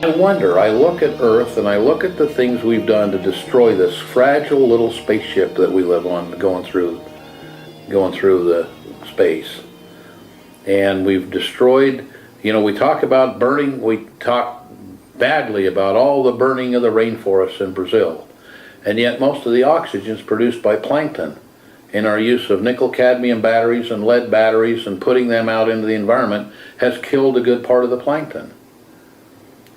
I wonder, I look at Earth and I look at the things we've done to destroy this fragile little spaceship that we live on, going through the space. And we've destroyed, we talk about burning, we talk badly about all the burning of the rainforests in Brazil. And yet most of the oxygen is produced by plankton. And our use of nickel-cadmium batteries and lead batteries and putting them out into the environment has killed a good part of the plankton.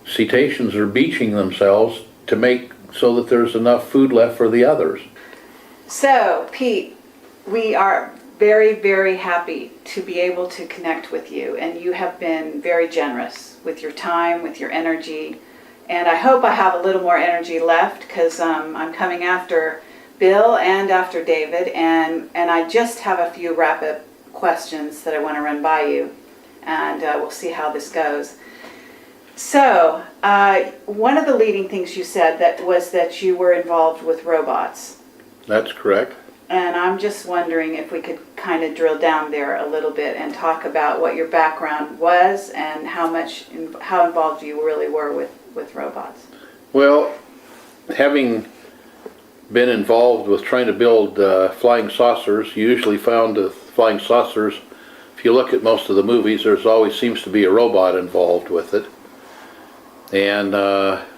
Cetaceans are beaching themselves to make so that there's enough food left for the others. So, Pete, we are very, very happy to be able to connect with you, and you have been very generous with your time, with your energy, and I hope I have a little more energy left because I'm coming after Bill and after David, and I just have a few wrap-up questions that I want to run by you, and we'll see how this goes. So, one of the leading things you said was that you were involved with robots. That's correct. And I'm just wondering if we could kind of drill down there a little bit and talk about what your background was and how involved you really were with robots. Well, having been involved with trying to build flying saucers, you usually found the flying saucers, if you look at most of the movies, there's always seems to be a robot involved with it. And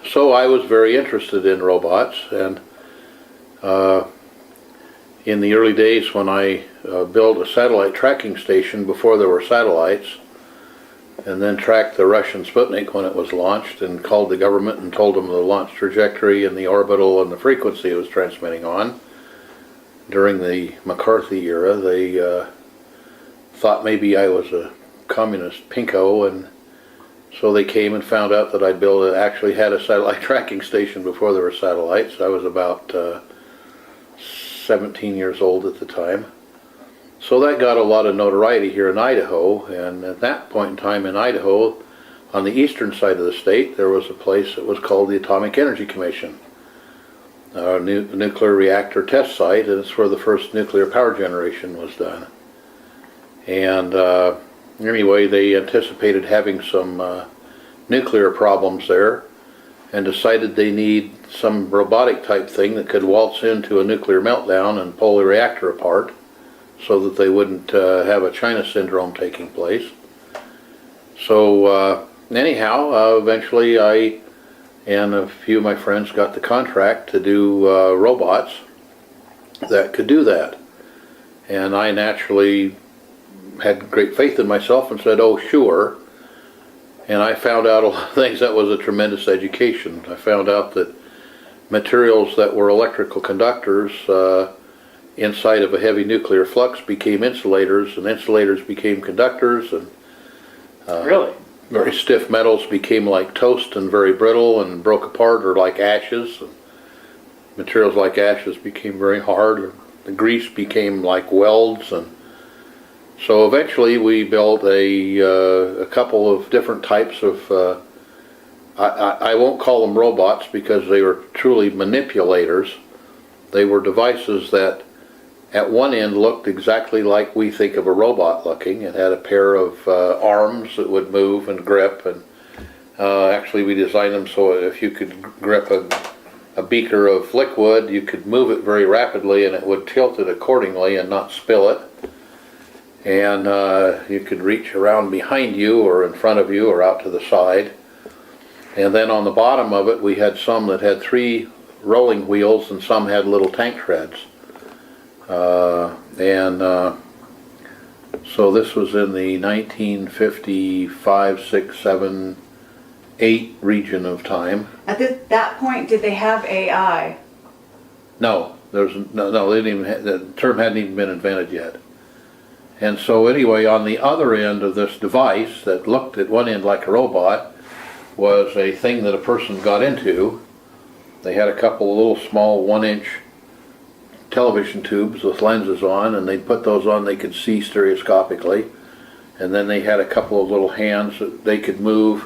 so I was very interested in robots, and in the early days when I built a satellite tracking station before there were satellites, and then tracked the Russian Sputnik when it was launched and called the government and told them the launch trajectory and the orbital and the frequency it was transmitting on. During the McCarthy era, they thought maybe I was a communist pinko, and so they came and found out that actually had a satellite tracking station before there were satellites. I was about 17 years old at the time. So that got a lot of notoriety here in Idaho, and at that point in time in Idaho, on the eastern side of the state, there was a place that was called the Atomic Energy Commission, a nuclear reactor test site, and it's where the first nuclear power generation was done. And anyway, they anticipated having some nuclear problems there and decided they need some robotic type thing that could waltz into a nuclear meltdown and pull the reactor apart so that they wouldn't have a China syndrome taking place. So anyhow, eventually I and a few of my friends got the contract to do robots that could do that. And I naturally had great faith in myself and said, oh sure. And I found out a lot of things. That was a tremendous education. I found out that materials that were electrical conductors inside of a heavy nuclear flux became insulators, and insulators became conductors, and Really? Very stiff metals became like toast and very brittle and broke apart, or like ashes. And materials like ashes became very hard. The grease became like welds, and so eventually we built a couple of different types of, I won't call them robots because they were truly manipulators. They were devices that at one end looked exactly like we think of a robot looking. It had a pair of arms that would move and grip, and actually we designed them so if you could grip a beaker of liquid, you could move it very rapidly and it would tilt it accordingly and not spill it. And you could reach around behind you or in front of you or out to the side. And then on the bottom of it we had some that had 3 rolling wheels and some had little tank treads. So this was in the 1955, 6, 7, 8 region of time. At that point, did they have AI? No, they didn't even the term hadn't even been invented yet. And so anyway, on the other end of this device that looked at one end like a robot was a thing that a person got into. They had a couple of little small 1-inch television tubes with lenses on, and they'd put those on, they could see stereoscopically. And then they had a couple of little hands that they could move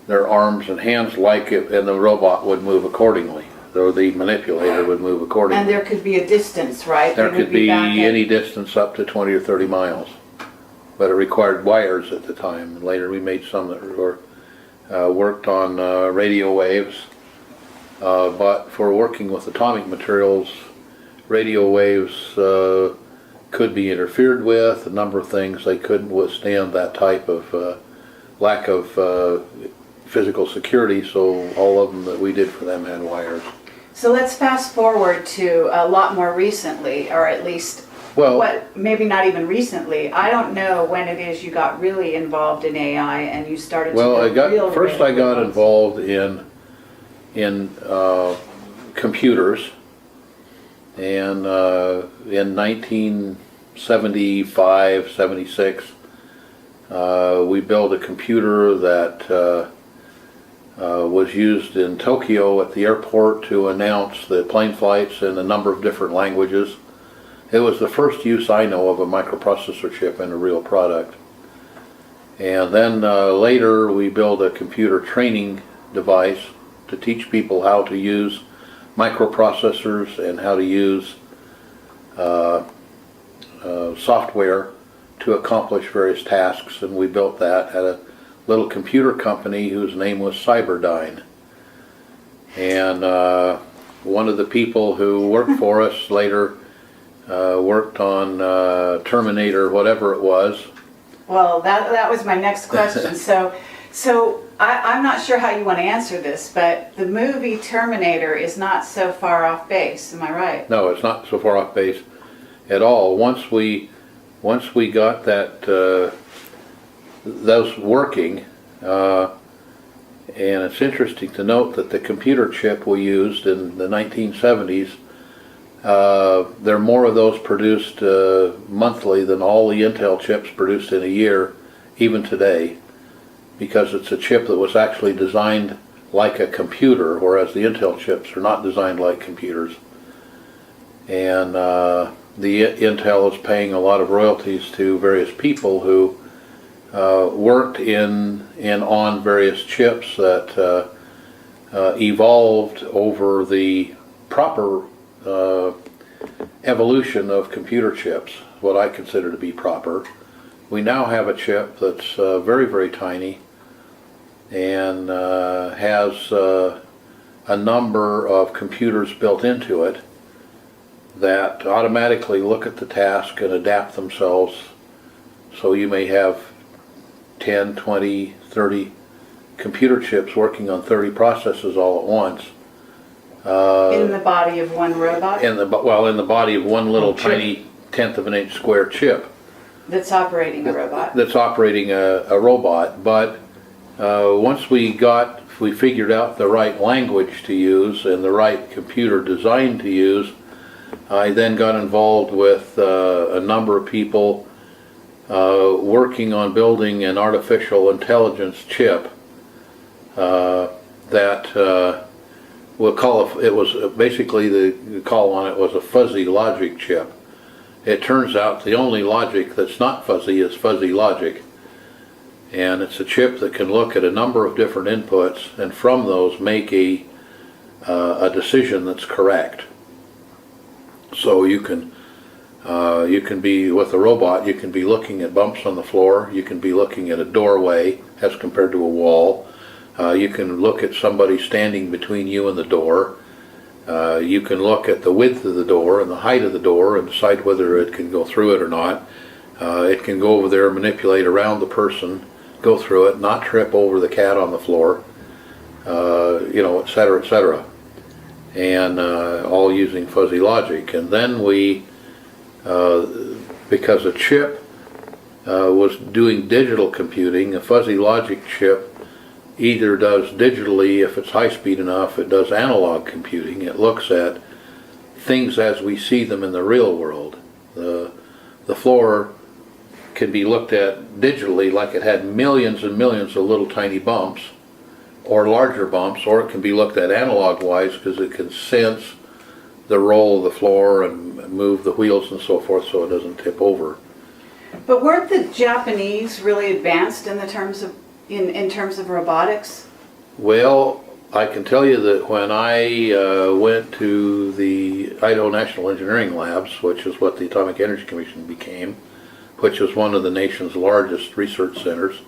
their arms and hands like it, and the robot would move accordingly. Or the manipulator would move accordingly. And there could be a distance, right? There could be any distance up to 20 or 30 miles. But it required wires at the time. And later we made some that were worked on radio waves, but for working with atomic materials, radio waves could be interfered with, a number of things. They couldn't withstand that type of lack of physical security, so all of them that we did for them had wires. So let's fast forward to a lot more recently, or at least, maybe not even recently. I don't know when it is you got really involved in AI and you started to build I got involved in computers, and in 1975, 76, we built a computer that was used in Tokyo at the airport to announce the plane flights in a number of different languages. It was the first use I know of a microprocessor chip in a real product. And then later we built a computer training device to teach people how to use microprocessors and how to use software to accomplish various tasks, and we built that at a little computer company whose name was Cyberdyne. And one of the people who worked for us later worked on Terminator, whatever it was. Well, that was my next question. So I'm not sure how you want to answer this, but the movie Terminator is not so far off base, am I right? No, it's not so far off base at all. Once we got those working, and it's interesting to note that the computer chip we used in the 1970s, there are more of those produced monthly than all the Intel chips produced in a year, even today, because it's a chip that was actually designed like a computer, whereas the Intel chips are not designed like computers. And the Intel is paying a lot of royalties to various people who worked on various chips that evolved over the proper evolution of computer chips, what I consider to be proper. We now have a chip that's very, very tiny and has a number of computers built into it that automatically look at the task and adapt themselves. So you may have 10, 20, 30 computer chips working on 30 processes all at once. In the body of one robot? In the body of one little tiny 1/10 of an inch square chip. That's operating a robot. That's operating a robot. But once we figured out the right language to use and the right computer design to use, I then got involved with a number of people working on building an artificial intelligence chip that we'll call it was basically the call on it was a fuzzy logic chip. It turns out the only logic that's not fuzzy is fuzzy logic, and it's a chip that can look at a number of different inputs and from those make a decision that's correct. So you can be with a robot, you can be looking at bumps on the floor, you can be looking at a doorway as compared to a wall, you can look at somebody standing between you and the door, you can look at the width of the door and the height of the door and decide whether it can go through it or not. It can go over there, manipulate around the person, go through it, not trip over the cat on the floor, et cetera, et cetera. And all using fuzzy logic. And then we, because a chip was doing digital computing, a fuzzy logic chip either does digitally, if it's high speed enough, it does analog computing. It looks at things as we see them in the real world. The floor can be looked at digitally like it had millions and millions of little tiny bumps, or larger bumps, or it can be looked at analog-wise because it can sense the roll of the floor and move the wheels and so forth so it doesn't tip over. But weren't the Japanese really advanced in terms of robotics? Well, I can tell you that when I went to the Idaho National Engineering Labs, which is what the Atomic Energy Commission became, which is one of the nation's largest research centers,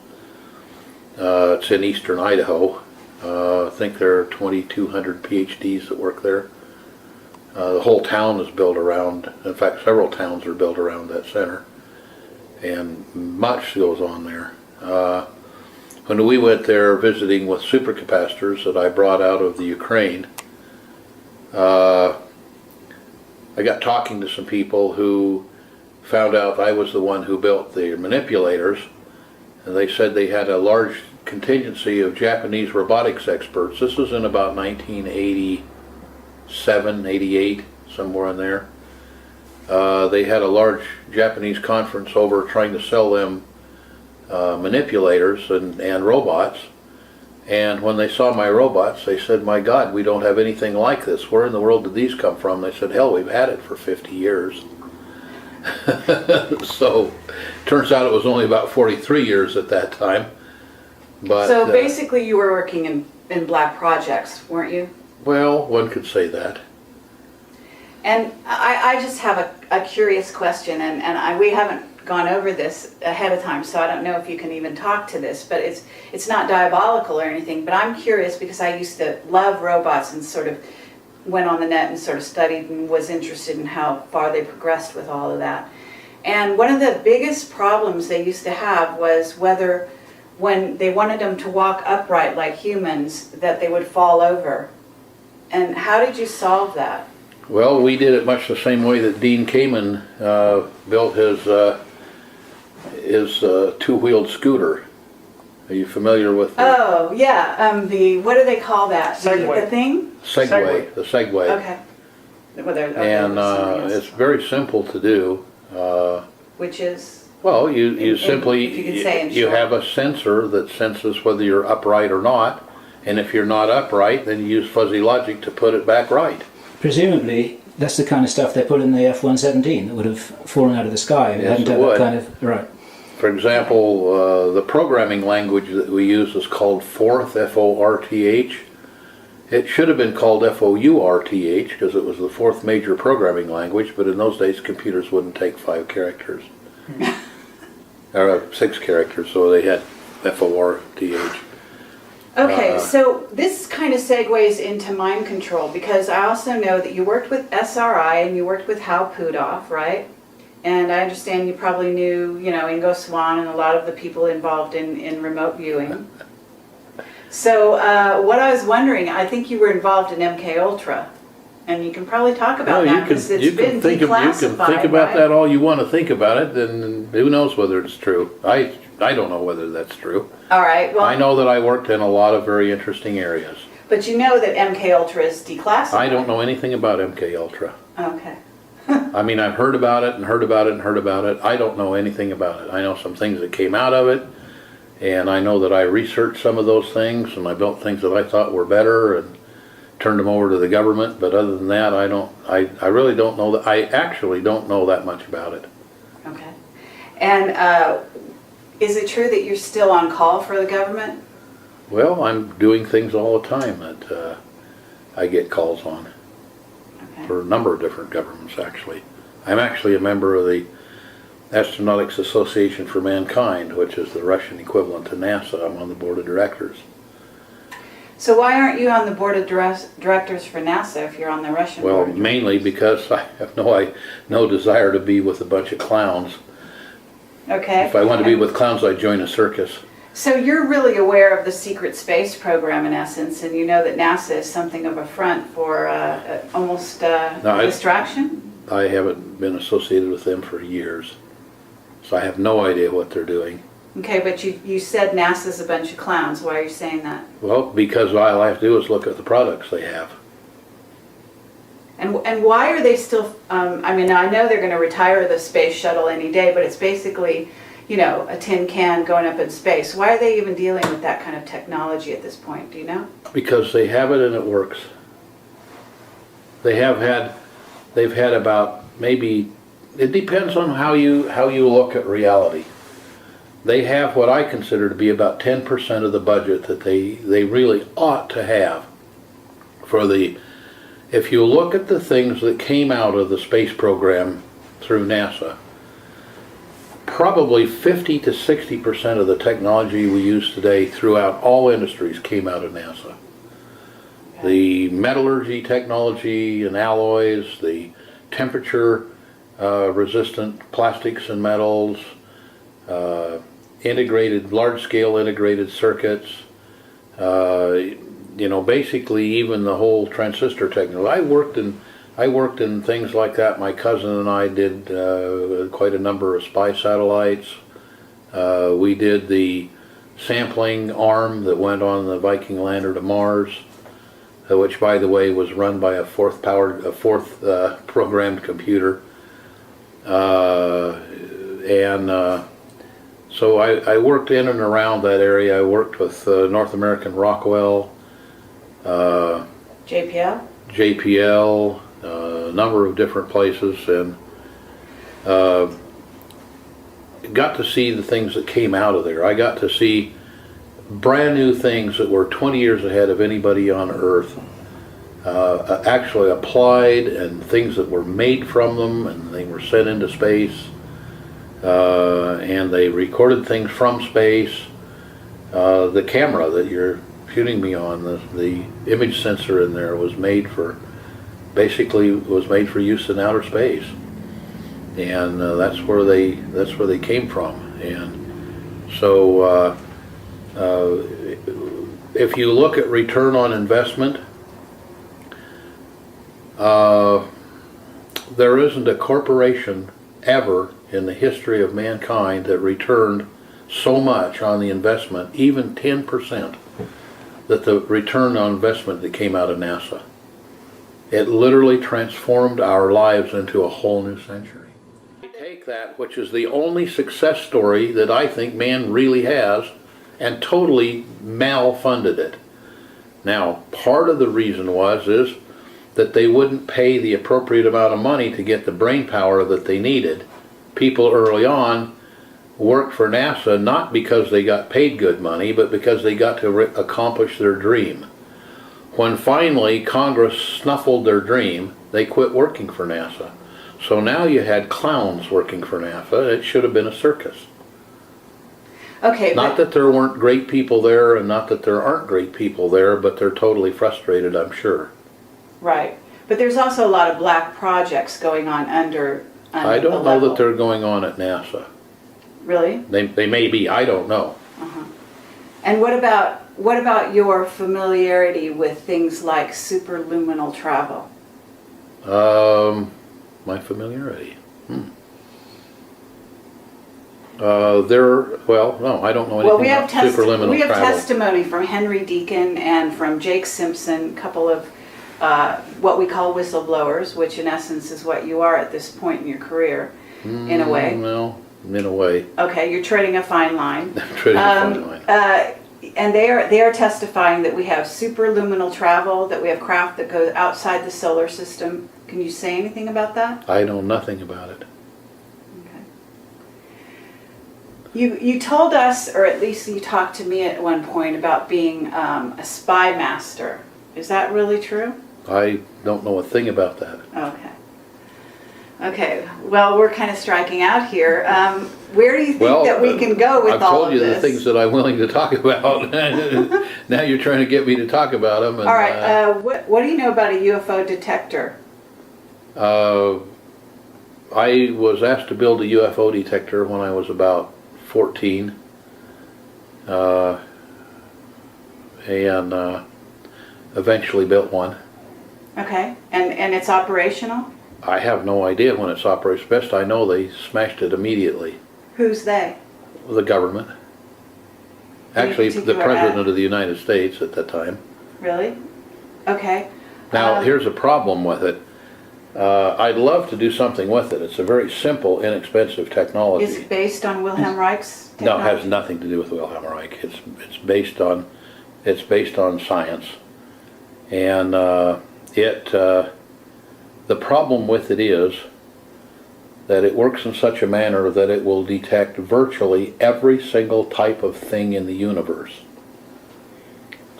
It's in eastern Idaho. I think there are 2,200 PhDs that work there. The whole town is built around, in fact several towns are built around that center, and much goes on there. When we went there visiting with supercapacitors that I brought out of the Ukraine, I got talking to some people who found out I was the one who built the manipulators, and they said they had a large contingency of Japanese robotics experts. This was in about 1987, 88, somewhere in there. They had a large Japanese conference over trying to sell them manipulators and robots, and when they saw my robots they said, "My God, we don't have anything like this. Where in the world did these come from?" They said, "Hell, we've had it for 50 years." So turns out it was only about 43 years at that time. But So basically you were working in black projects, weren't you? well, one could say that. And I just have a curious question, and we haven't gone over this ahead of time, so I don't know if you can even talk to this, but it's not diabolical or anything, but I'm curious because I used to love robots and sort of went on the net and sort of studied and was interested in how far they progressed with all of that. And one of the biggest problems they used to have was whether when they wanted them to walk upright like humans, that they would fall over. And how did you solve that? Well, we did it much the same way that Dean Kamen built his two-wheeled scooter. Are you familiar with the Oh, yeah, what do they call that? Segway. The thing? Segway? The Segway. Okay. Well, And it's very simple to do. Which is? Well, you simply, if you could say in you short. have a sensor that senses whether you're upright or not, and if you're not upright, then you use fuzzy logic to put it back right. Presumably, that's the kind of stuff they put in the F-117 that would have fallen out of the sky. If it Yes, hadn't it had would. that kind of, right. For example, the programming language that we use is called Forth, F-O-R-T-H. It should have been called F-O-U-R-T-H because it was the fourth major programming language, but in those days computers wouldn't take 5 characters. Or 6 characters, so they had F-O-R-T-H. Okay, so this kind of segues into mind control, because I also know that you worked with SRI and you worked with Hal Pudov, right? And I understand you probably knew, Ingo Swann and a lot of the people involved in remote viewing. So what I was wondering, I think you were involved in MK Ultra, and you can probably talk about that because it's been declassified. You can think about right? that all you want to think about it, then who knows whether it's true. I don't know whether that's true. All right, well, I know that I worked in a lot of very interesting areas. but you know that MK Ultra is declassified. I don't know anything about MK Ultra. Okay. I mean, I've heard about it and heard about it and heard about it. I don't know anything about it. I know some things that came out of it, and I know that I researched some of those things, and I built things that I thought were better and turned them over to the government. But other than that, I really don't know that. I actually don't know that much about it. Okay. And is it true that you're still on call for the government? Well, I'm doing things all the time that I get calls on. Okay. For a number of different governments, actually. I'm actually a member of the Astronautics Association for Mankind, which is the Russian equivalent to NASA. I'm on the board of directors. So why aren't you on the board of directors for NASA if you're on the Russian Well, board? mainly because I have no desire to be with a bunch of clowns. Okay. If I wanted to be with clowns, I'd join a circus. So you're really aware of the secret space program in essence, and you know that NASA is something of a front for almost distraction? I haven't been associated with them for years, so I have no idea what they're doing. Okay, but you said NASA's a bunch of clowns. Why are you saying that? Well, because all I have to do is look at the products they have. And why are they still, I mean, I know they're going to retire the space shuttle any day, but it's basically, a tin can going up in space. Why are they even dealing with that kind of technology at this point? Do you know? Because they have it and it works. They've had about maybe, it depends on how you look at reality. They have what I consider to be about 10% of the budget that they really ought to have for if you look at the things that came out of the space program through NASA, probably 50 to 60% of the technology we use today throughout all industries came out of NASA. The metallurgy technology and alloys, the temperature resistant plastics and metals, large-scale integrated circuits, basically even the whole transistor technology. I worked in things like that. My cousin and I did quite a number of spy satellites. We did the sampling arm that went on the Viking lander to Mars, which, by the way, was run by a fourth programmed computer. So I worked in and around that area. I worked with North American Rockwell, JPL, a number of different places, and got to see the things that came out of there. I got to see brand new things that were 20 years ahead of anybody on Earth actually applied, and things that were made from them, and they were sent into space, and they recorded things from space. The camera that you're shooting me on, the image sensor in there was made for use in outer space, and that's where they came from. And so if you look at return on investment, there isn't a corporation ever in the history of mankind that returned so much on the investment, even 10%, that the return on investment that came out of NASA. It literally transformed our lives into a whole new century. Take that, which is the only success story that I think man really has, and totally malfunded it. Now, part of the reason is that they wouldn't pay the appropriate amount of money to get the brain power that they needed. People early on worked for NASA not because they got paid good money, but because they got to accomplish their dream. When finally Congress snuffled their dream, they quit working for NASA. So now you had clowns working for NASA. It should have been a circus. Okay. Not that there weren't great people there, and not that there aren't great people there, but they're totally frustrated, I'm sure. Right. But there's also a lot of black projects going on under I don't know that they're going on at NASA. Really? They may be. I don't know. Uh-huh. And what about your familiarity with things like superluminal travel? My familiarity. No, I don't know anything about superluminal we have travel. testimony from Henry Deacon and from Jake Simpson, a couple of what we call whistleblowers, which in essence is what you are at this point in your career, in a way. Well, in a way. Okay, you're treading a fine line. Treading a fine line. And they are testifying that we have superluminal travel, that we have craft that goes outside the solar system. Can you say anything about that? I know nothing about it. Okay. You told us, or at least you talked to me at one point, about being a spy master. Is that really true? I don't know a thing about that. Okay. Okay. Well, we're kind of striking out here. Where do you think that we can go with all of this? I've told you the things that I'm willing to talk about. Now you're trying to get me to talk about them. And, all right. What do you know about a UFO detector? I was asked to build a UFO detector when I was about 14. And eventually built one. Okay. And it's operational? I have no idea when it's operational. Best I know, they smashed it immediately. Who's they? The government. Actually, the President of the United States at that time. Really? Okay. Now, here's a problem with it. I'd love to do something with it. It's a very simple, inexpensive technology. Is it based on Wilhelm Reich's technology? No, it has nothing to do with Wilhelm Reich. It's based on science, and the problem with it is that it works in such a manner that it will detect virtually every single type of thing in the universe.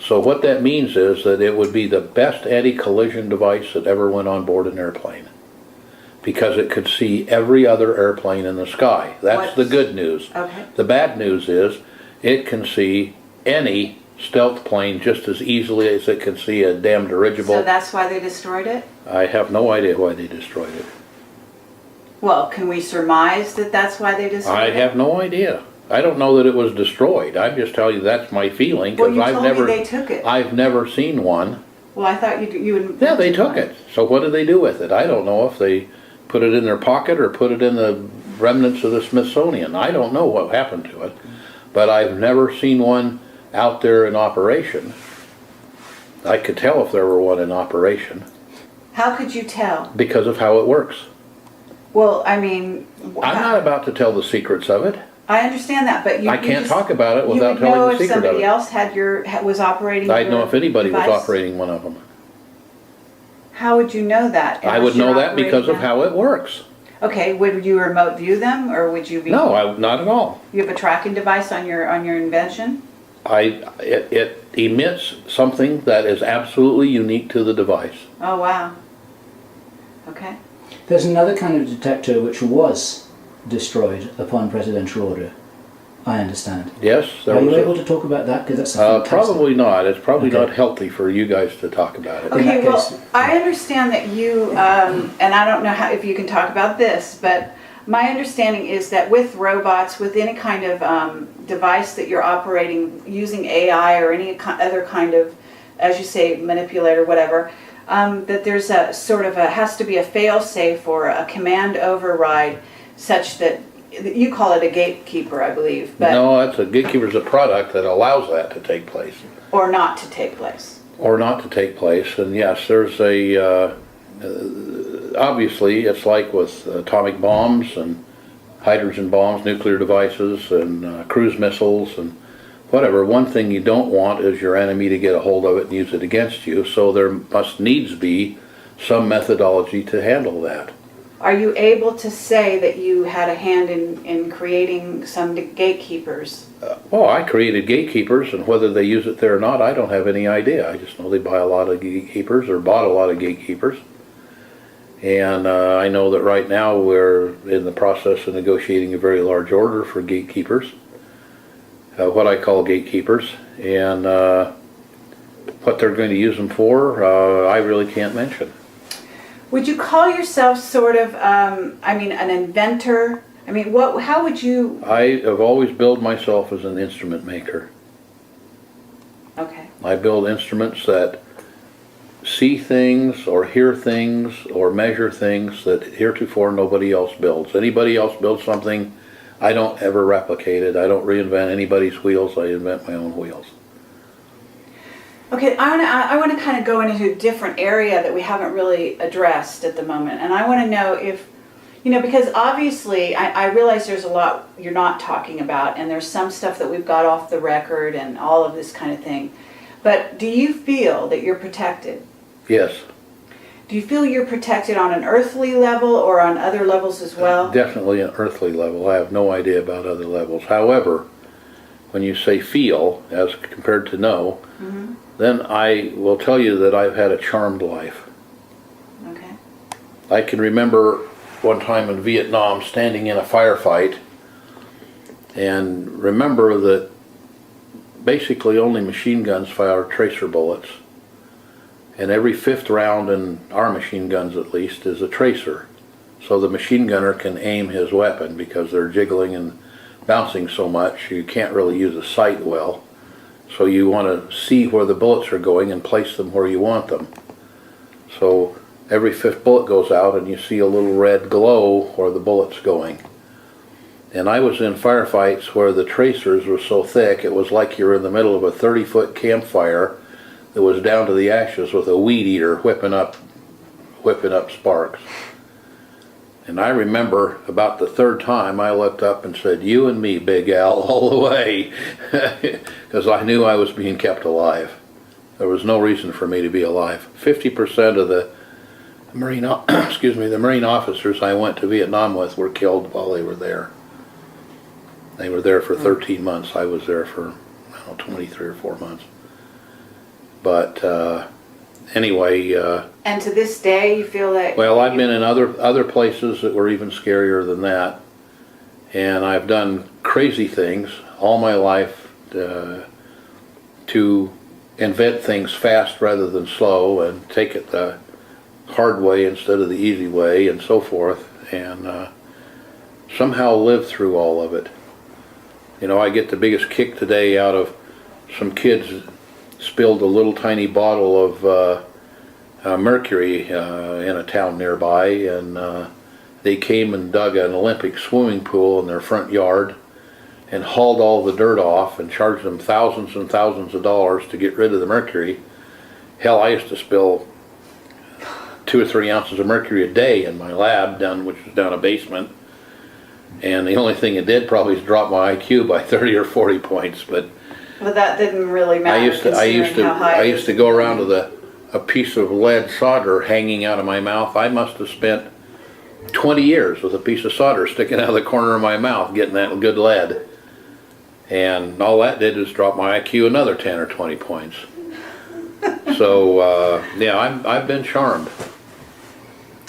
So what that means is that it would be the best anti-collision device that ever went on board an airplane. because it could see every other airplane in the sky. That's the good news. Okay. The bad news is it can see any stealth plane just as easily as it can see a damn dirigible. So that's why they destroyed it? I have no idea why they destroyed it. Well, can we surmise that that's why they destroyed I it? have no idea. I don't know that it was destroyed. I'm just telling you that's my feeling, Well, because you I've told never me they took it. I've never seen one. Well, I thought you would. Yeah, they took it. So what did they do with it? I don't know if they put it in their pocket or put it in the remnants of the Smithsonian. I don't know what happened to it, but I've never seen one out there in operation. I could tell if there were one in operation How could you tell? because of how it works. Well, I mean, I'm not about to tell the secrets of it. I understand that, but I can't talk about it without you would know telling the if secret of somebody it. else was operating. I'd your know if anybody was device? operating one of them. How would you know that? I unless would know you're that because of operating how it works. them? Okay, would you remote view them, or would you be? No, not at all. You have a tracking device on your invention. It emits something that is absolutely unique to the device. Oh wow. Okay. There's another kind of detector which was destroyed upon presidential order, I understand. Yes, there Are you was able to talk about that? Because that's a fantastic... probably not. It's probably Okay. not healthy for you guys to talk about it. In Okay, that well, case- I understand that you, and I don't know if you can talk about this, but my understanding is that with robots, with any kind of device that you're operating using AI or any other kind of, as you say, manipulator, whatever, that there's a sort of has to be a fail-safe or a command override such that, you call it a gatekeeper, I believe, but No, that's a gatekeeper's a product that allows that to take place. or not to take place. Or not to take place. And yes, there's a, obviously, it's like with atomic bombs and hydrogen bombs, nuclear devices, and cruise missiles, and whatever. One thing you don't want is your enemy to get a hold of it and use it against you, so there must needs be some methodology to handle that. Are you able to say that you had a hand in creating some gatekeepers? Well, I created gatekeepers, and whether they use it there or not, I don't have any idea. I just know they buy a lot of gatekeepers, or bought a lot of gatekeepers. And I know that right now we're in the process of negotiating a very large order for gatekeepers, what I call gatekeepers, and what they're going to use them for, I really can't mention. Would you call yourself sort of, an inventor? I mean, how would you? I have always billed myself as an instrument maker. Okay. I build instruments that see things or hear things or measure things that heretofore nobody else builds. Anybody else builds something, I don't ever replicate it. I don't reinvent anybody's wheels. I invent my own wheels. Okay, I want to kind of go into a different area that we haven't really addressed at the moment. And I want to know if, because obviously I realize there's a lot you're not talking about, and there's some stuff that we've got off the record and all of this kind of thing. But do you feel that you're protected? Yes. Do you feel you're protected on an earthly level or on other levels as well? Definitely an earthly level. I have no idea about other levels. However, when you say feel as compared to know, then I will tell you that I've had a charmed life. Okay. I can remember one time in Vietnam standing in a firefight and remember that basically only machine guns fire tracer bullets. And every fifth round in our machine guns at least is a tracer. So the machine gunner can aim his weapon because they're jiggling and bouncing so much you can't really use a sight well. So you want to see where the bullets are going and place them where you want them. So every fifth bullet goes out and you see a little red glow where the bullet's going. And I was in firefights where the tracers were so thick it was like you're in the middle of a 30-foot campfire that was down to the ashes with a weed eater whipping up sparks. And I remember about the third time I looked up and said, "You and me, Big Al, all the way," because I knew I was being kept alive. There was no reason for me to be alive. 50% of the Marine officers I went to Vietnam with were killed while they were there. They were there for 13 months. I was there for 23 or 4 months. But anyway, And to this day, you feel that? well, I've been in other places that were even scarier than that, and I've done crazy things all my life to invent things fast rather than slow, and take it the hard way instead of the easy way, and so forth, and somehow live through all of it. You know, I get the biggest kick today out of some kids spilled a little tiny bottle of mercury in a town nearby, and they came and dug an Olympic swimming pool in their front yard and hauled all the dirt off and charged them thousands and thousands of dollars to get rid of the mercury. Hell, I used to spill 2 or 3 ounces of mercury a day in my lab, which was down a basement, and the only thing it did probably is drop my IQ by 30 or 40 points. But that didn't really matter. I used to go around with a piece of lead solder hanging out of my mouth. I must have spent 20 years with a piece of solder sticking out of the corner of my mouth getting that good lead, and all that did was drop my IQ another 10 or 20 points. So yeah, I've been charmed.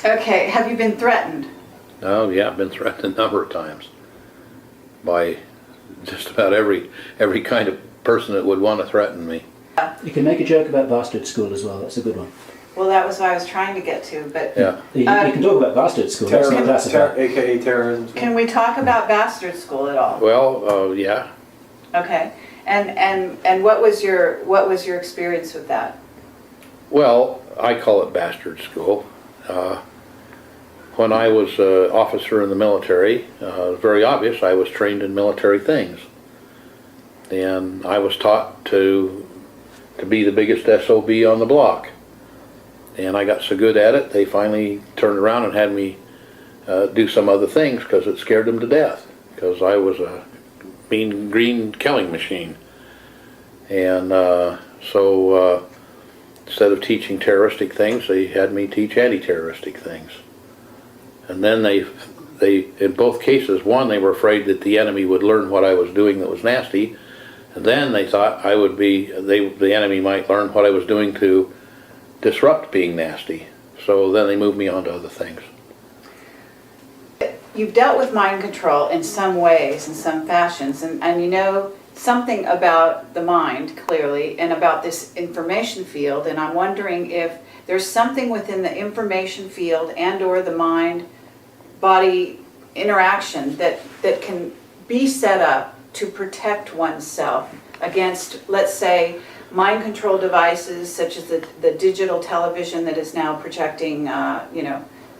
Okay, have you been threatened? Oh yeah, I've been threatened a number of times by just about every kind of person that would want to threaten me. You can make a joke about Bastard School as well. That's a good one. Well, that was what I was trying to get to, but Yeah. You can talk about Bastard School. That's not classified. AKA terrorism. can we talk about Bastard School at all? Well, yeah. Okay, and what was your experience with that? Well, I call it bastard school. When I was an officer in the military, it was very obvious I was trained in military things. And I was taught to be the biggest SOB on the block. And I got so good at it, they finally turned around and had me do some other things because it scared them to death. Because I was a mean green killing machine. And so instead of teaching terroristic things, they had me teach anti-terroristic things. And then they in both cases, one, they were afraid that the enemy would learn what I was doing that was nasty, and then they thought the enemy might learn what I was doing to disrupt being nasty. So then they moved me on to other things. You've dealt with mind control in some ways, in some fashions, and you know something about the mind, clearly, and about this information field, and I'm wondering if there's something within the information field and or the mind-body interaction that can be set up to protect oneself against, let's say, mind control devices such as the digital television that is now projecting,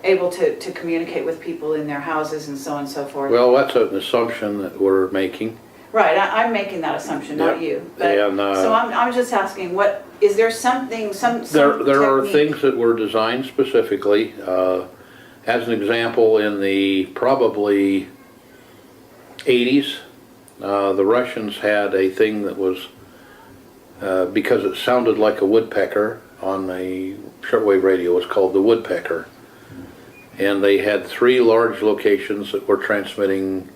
able to communicate with people in their houses and so on and so forth. Well, that's an assumption that we're making. Right, I'm making that assumption, not Yeah. you. But, And, so I'm just asking, what is there something, some There are technique? things that were designed specifically. As an example, in the probably 80s, the Russians had a thing that was, because it sounded like a woodpecker on a shortwave radio, it was called the woodpecker. And they had 3 large locations that were transmitting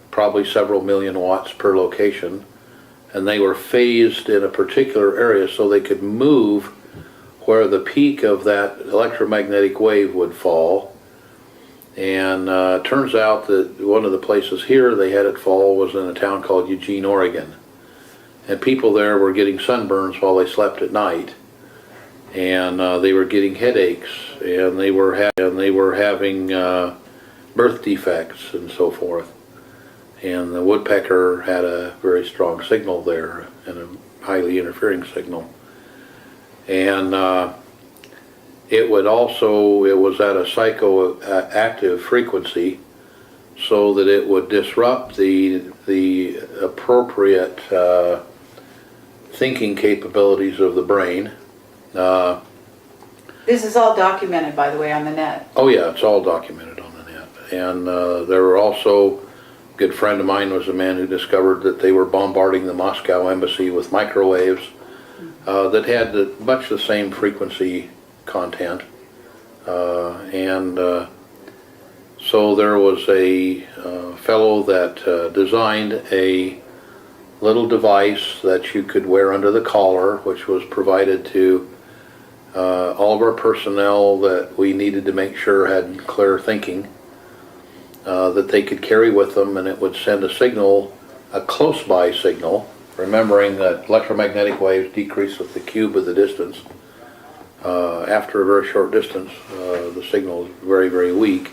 probably several million watts per location, and they were phased in a particular area so they could move where the peak of that electromagnetic wave would fall. And it turns out that one of the places here they had it fall was in a town called Eugene, Oregon. And people there were getting sunburns while they slept at night. And they were getting headaches, and they were having birth defects and so forth. And the woodpecker had a very strong signal there, and a highly interfering signal. And it was at a psychoactive frequency, so that it would disrupt the appropriate thinking capabilities of the brain. This is all documented, by the way, on the net. Oh yeah, it's all documented on the net. And there were also, a good friend of mine was a man who discovered that they were bombarding the Moscow embassy with microwaves that had much the same frequency content. So there was a fellow that designed a little device that you could wear under the collar, which was provided to all of our personnel that we needed to make sure had clear thinking, that they could carry with them, and it would send a signal, a close-by signal, remembering that electromagnetic waves decrease with the cube of the distance. After a very short distance, the signal is very, very weak.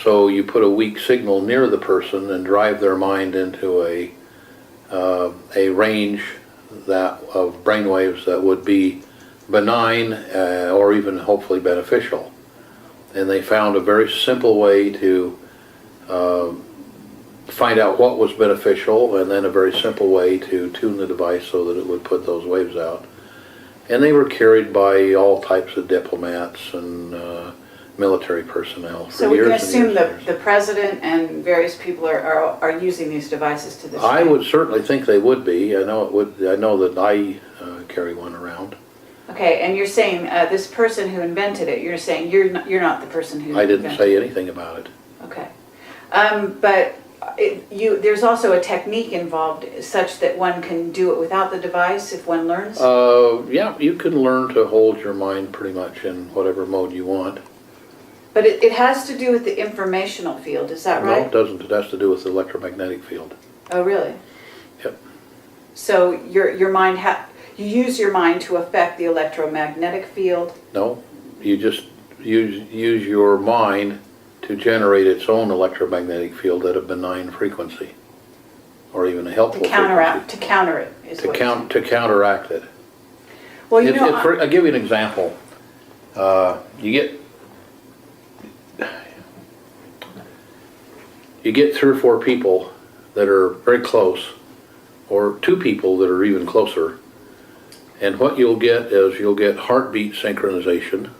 So you put a weak signal near the person and drive their mind into a range that of brainwaves that would be benign or even hopefully beneficial. And they found a very simple way to find out what was beneficial, and then a very simple way to tune the device so that it would put those waves out. And they were carried by all types of diplomats and military personnel for So we years can and assume years and that years. the president and various people are using these devices to this I day? would certainly think they would be. I know it would. I know that I carry one around. Okay, and you're saying this person who invented it, you're saying you're not the person who I didn't invented say it. anything about it. Okay. But there's also a technique involved such that one can do it without the device if one learns? Yeah, you can learn to hold your mind pretty much in whatever mode you want. But it has to do with the informational field, is that No, right? it doesn't. It has to do with the electromagnetic field. Oh, really? Yep. So your mind, you use your mind to affect the electromagnetic field? No, you just use your mind to generate its own electromagnetic field at a benign frequency, or even a helpful To counter it is frequency. what you're saying. To counteract it. Well, you know, I'll give you an example. You get 3 or 4 people that are very close, or 2 people that are even closer, and what you'll get is you'll get heartbeat synchronization,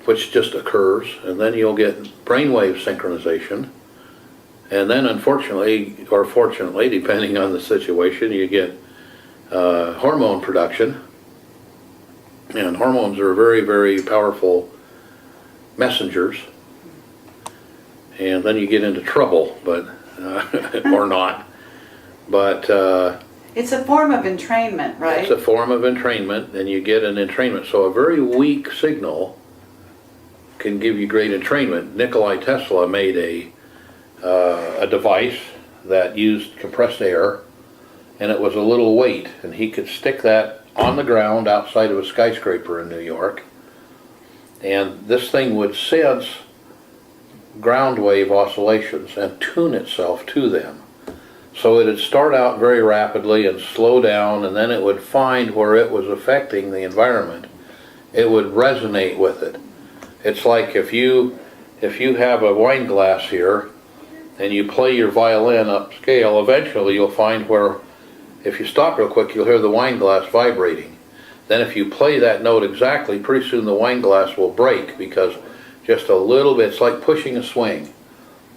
which just occurs, and then you'll get brainwave synchronization, and then unfortunately, or fortunately, depending on the situation, you get hormone production. And hormones are very, very powerful messengers. And then you get into trouble, but or not. But it's a form of entrainment, right? it's a form of entrainment, and you get an entrainment. So a very weak signal can give you great entrainment. Nikola Tesla made a device that used compressed air, and it was a little weight, and he could stick that on the ground outside of a skyscraper in New York, and this thing would sense ground wave oscillations and tune itself to them. So it'd start out very rapidly and slow down, and then it would find where it was affecting the environment. It would resonate with it. It's like if you have a wine glass here and you play your violin upscale, eventually you'll find where, if you stop real quick, you'll hear the wine glass vibrating. Then if you play that note exactly, pretty soon the wine glass will break, because just a little bit, it's like pushing a swing.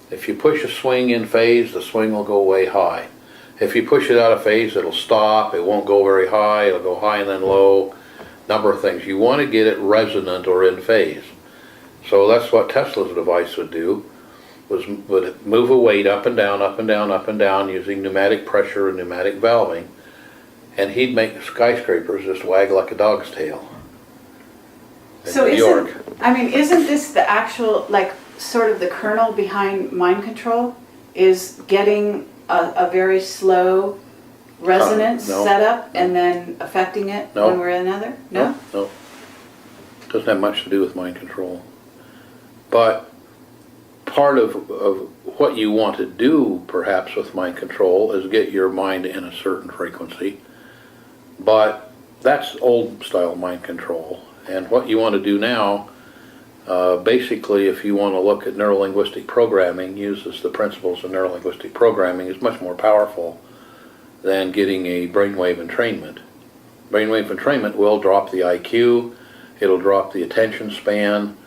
If you push a swing in phase, the swing will go way high. If you push it out of phase, it'll stop, it won't go very high, it'll go high and then low, number of things. You want to get it resonant or in phase. So that's what Tesla's device would do, would move a weight up and down, up and down, up and down, using pneumatic pressure and pneumatic valving, and he'd make skyscrapers just wag like a dog's tail in So New York. isn't this the actual, like, sort of the kernel behind mind control? Is getting a very slow resonance no. set up and then affecting it No. one way or another? No? No. Doesn't have much to do with mind control. But part of what you want to do, perhaps, with mind control is get your mind in a certain frequency. But that's old style mind control. And what you want to do now, basically, if you want to look at neurolinguistic programming, uses the principles of neurolinguistic programming, is much more powerful than getting a brainwave entrainment. Brainwave entrainment will drop the IQ, it'll drop the attention span,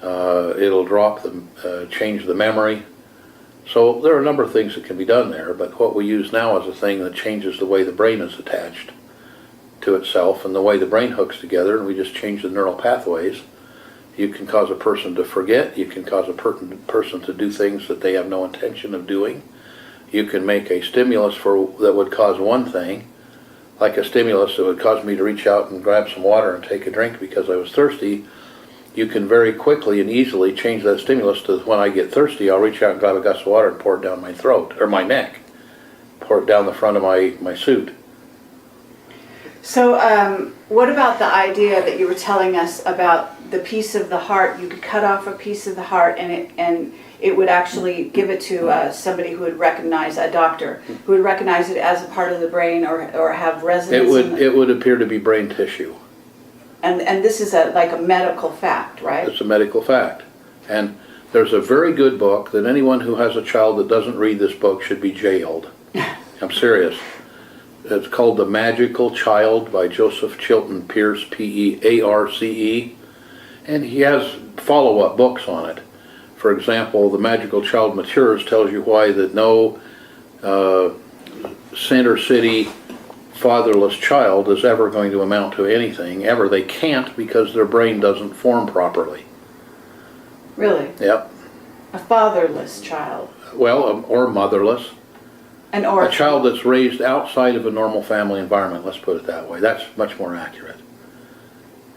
it'll drop change the memory. So there are a number of things that can be done there, but what we use now is a thing that changes the way the brain is attached to itself and the way the brain hooks together, and we just change the neural pathways. You can cause a person to forget, you can cause a person to do things that they have no intention of doing. You can make a stimulus that would cause one thing like a stimulus that would cause me to reach out and grab some water and take a drink because I was thirsty, you can very quickly and easily change that stimulus to when I get thirsty, I'll reach out and grab a glass of water and pour it down my throat, or my neck. Pour it down the front of my suit. So what about the idea that you were telling us about the piece of the heart? You could cut off a piece of the heart and it would actually give it to somebody who would recognize, a doctor, who would recognize it as a part of the brain or have resonance. It would appear to be brain tissue. And this is like a medical fact, right? It's a medical fact. And there's a very good book that anyone who has a child that doesn't read this book should be jailed. I'm serious. It's called The Magical Child by Joseph Chilton Pearce, P-E-A-R-C-E. And he has follow-up books on it. For example, The Magical Child Matures tells you why that no center city fatherless child is ever going to amount to anything, ever. They can't because their brain doesn't form properly. Really? Yep. A fatherless child. Well, or motherless. An orphan. A child that's raised outside of a normal family environment, let's put it that way. That's much more accurate.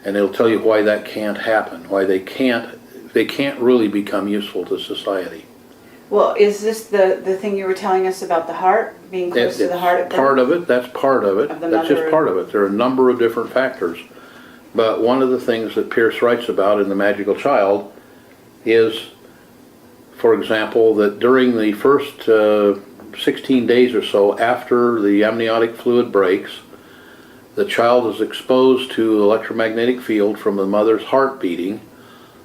And it'll tell you why that can't happen, why they can't really become useful to society. Well, is this the thing you were telling us about the heart, being close to the heart of the... Part of it, that's part of it. That's just part of it. There are a number of different factors. But one of the things that Pearce writes about in The Magical Child is, for example, that during the first 16 days or so after the amniotic fluid breaks, the child is exposed to electromagnetic field from the mother's heart beating,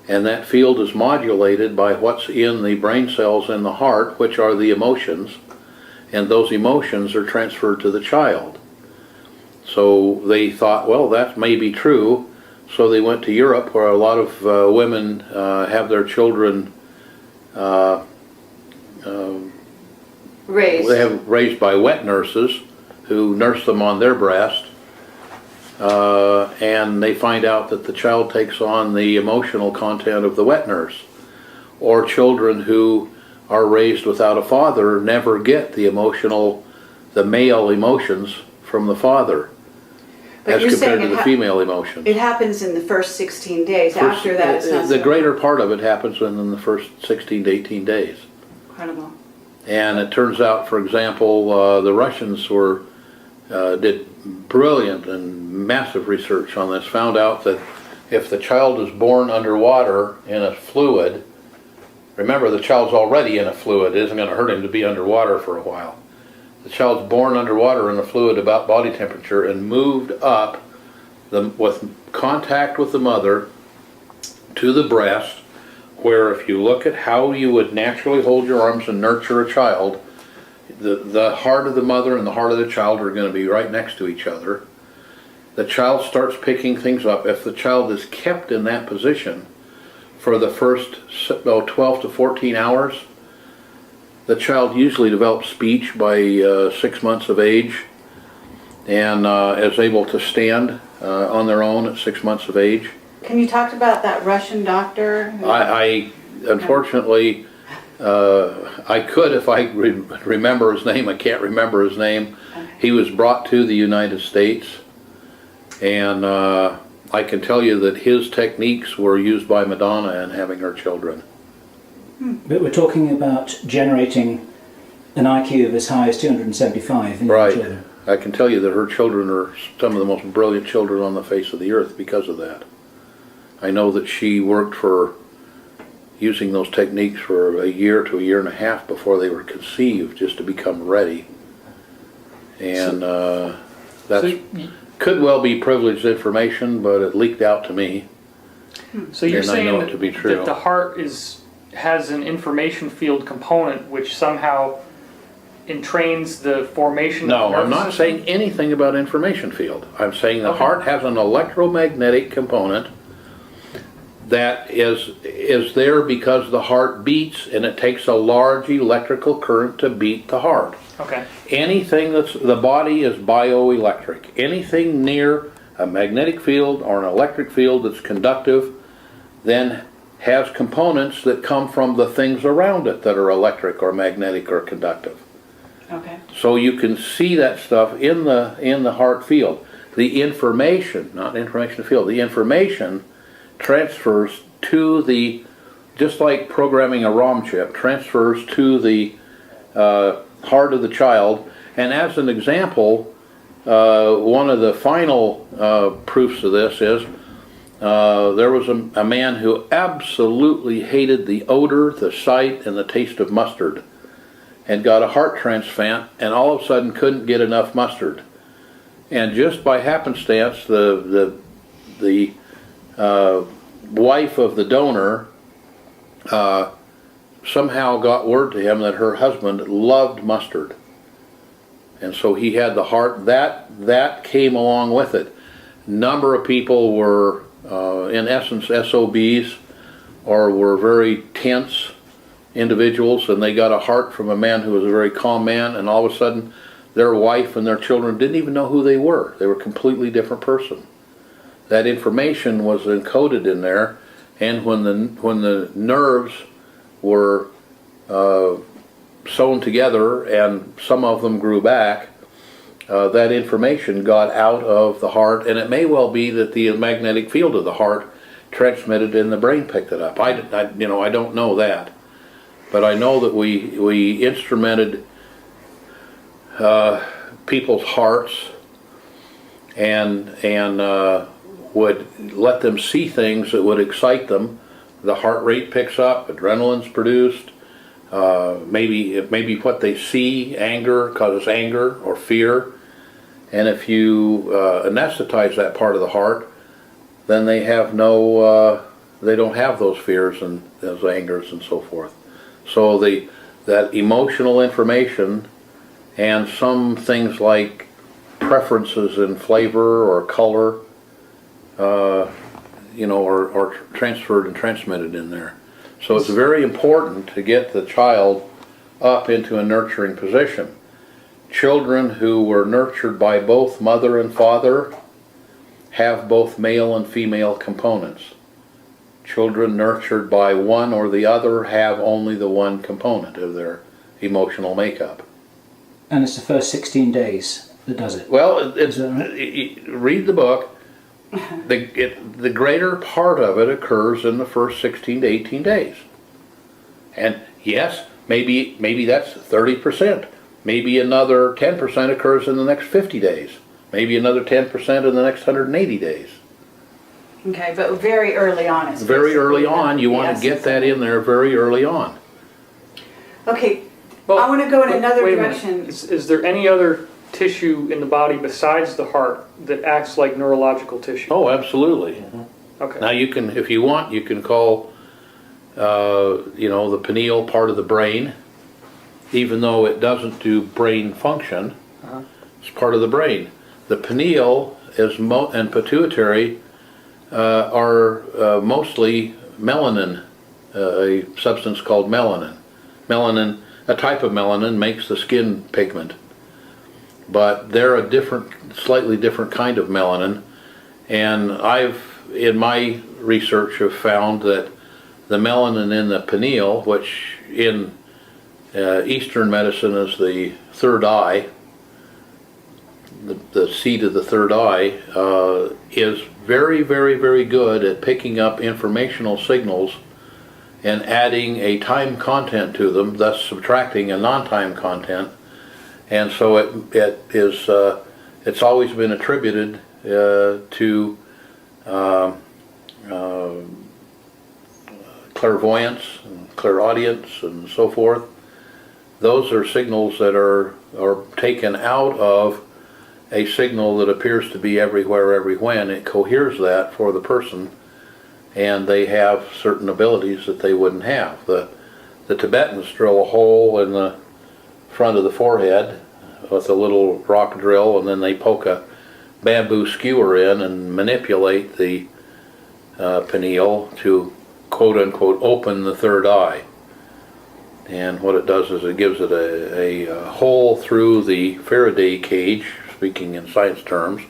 and that field is modulated by what's in the brain cells in the heart, which are the emotions, and those emotions are transferred to the child. So they thought, well, that may be true, so they went to Europe, where a lot of women have their children raised by wet nurses who nurse them on their breast. And they find out that the child takes on the emotional content of the wet nurse. Or children who are raised without a father never get the male emotions from the father, But as compared to the female emotions. It happens in the first 16 days. After that, it's not the greater part of it happens within the first 16 to 18 days. Incredible. And it turns out, for example, the Russians did brilliant and massive research on this, found out that if the child is born underwater in a fluid, remember the child's already in a fluid, it isn't going to hurt him to be underwater for a while. The child's born underwater in a fluid about body temperature and moved up with contact with the mother to the breast, where if you look at how you would naturally hold your arms and nurture a child, the heart of the mother and the heart of the child are going to be right next to each other. The child starts picking things up. If the child is kept in that position for the first 12 to 14 hours, the child usually develops speech by 6 months of age and is able to stand on their own at 6 months of age. Can you talk about that Russian doctor? I unfortunately... I could if I remember his name. I can't remember his name. Okay. He was brought to the United States, and I can tell you that his techniques were used by Madonna in having her children. But we're talking about generating an IQ of as high as 275 in right. your children. I can tell you that her children are some of the most brilliant children on the face of the earth because of that. I know that she worked for using those techniques for a year to a year and a half before they were conceived, just to become ready. And could well be privileged information, but it leaked out to me. So you're saying I know it to be true. That the heart has an information field component which somehow entrains the formation of the nervous I'm not system? saying anything about information field. I'm saying the heart has an electromagnetic component that is there because the heart beats, and it takes a large electrical current to beat the heart. Okay. Anything the body is bioelectric. Anything near a magnetic field or an electric field that's conductive then has components that come from the things around it that are electric or magnetic or conductive. Okay. So you can see that stuff in the heart field. The information, not information field, the information transfers to the, just like programming a ROM chip, transfers to the heart of the child. And as an example, one of the final proofs of this is there was a man who absolutely hated the odor, the sight, and the taste of mustard, and got a heart transplant, and all of a sudden couldn't get enough mustard. And just by happenstance, the wife of the donor somehow got word to him that her husband loved mustard, and so he had the heart. That came along with it. Number of people were, in essence, SOBs, or were very tense individuals, and they got a heart from a man who was a very calm man, and all of a sudden their wife and their children didn't even know who they were. They were a completely different person. That information was encoded in there, and when the nerves were sewn together and some of them grew back, that information got out of the heart, and it may well be that the magnetic field of the heart transmitted and the brain picked it up. I don't know that. But I know that we instrumented people's hearts and would let them see things that would excite them. The heart rate picks up, adrenaline's produced. Maybe what they see, anger, causes anger or fear. And if you anesthetize that part of the heart, then they have they don't have those fears and those angers and so forth. So that emotional information and some things like preferences in flavor or color, are transferred and transmitted in there. So it's very important to get the child up into a nurturing position. Children who were nurtured by both mother and father have both male and female components. Children nurtured by one or the other have only the one component of their emotional makeup. And it's the first 16 days that does it. Well, Is that right? read the book. The greater part of it occurs in the first 16 to 18 days. And yes, maybe that's 30%. Maybe another 10% occurs in the next 50 days. Maybe another 10% in the next 180 days. Okay, but very early on. Is Very early basically on, you the want to essence get of that it. in there very early on. Okay, Well, I want to go in another wait a minute. direction. Is there any other tissue in the body besides the heart that acts like neurological tissue? Oh, absolutely. Okay. Now you can, if you want, you can call, the pineal part of the brain, even though it doesn't do brain function. It's part of the brain. The pineal and pituitary are mostly melanin, a substance called melanin. Melanin, a type of melanin, makes the skin pigment. But they're a slightly different kind of melanin. And I've, in my research, have found that the melanin in the pineal, which in Eastern medicine is the third eye, the seat of the third eye, is very, very, very good at picking up informational signals and adding a time content to them, thus subtracting a non-time content. And so it's always been attributed to clairvoyance and clairaudience and so forth. Those are signals that are taken out of a signal that appears to be everywhere, every when. It coheres that for the person, and they have certain abilities that they wouldn't have. The Tibetans drill a hole in the front of the forehead with a little rock drill, and then they poke a bamboo skewer in and manipulate the pineal to quote-unquote open the third eye. And what it does is it gives it a hole through the Faraday cage, speaking in science terms,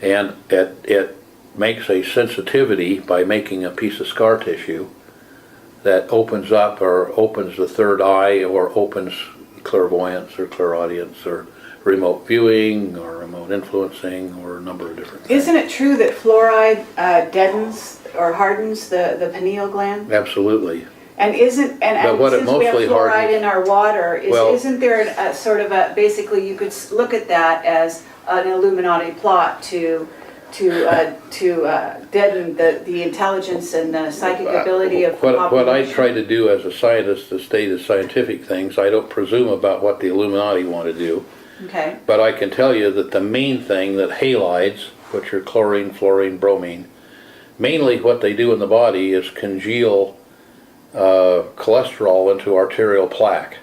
and it makes a sensitivity by making a piece of scar tissue that opens up or opens the third eye or opens clairvoyance or clairaudience or remote viewing or remote influencing or a number of different things. Isn't it true that fluoride deadens or hardens the pineal gland? Absolutely. And But what it since we have mostly fluoride hardens- in our water, Well- isn't there a sort of a, basically you could look at that as an Illuminati plot to deaden the intelligence and the psychic ability of the population? What I try to do as a scientist to state as scientific things, I don't presume about what the Illuminati want to do. Okay, But I can tell you that the main thing that halides, which are chlorine, fluorine, bromine, mainly what they do in the body is congeal cholesterol into arterial plaque.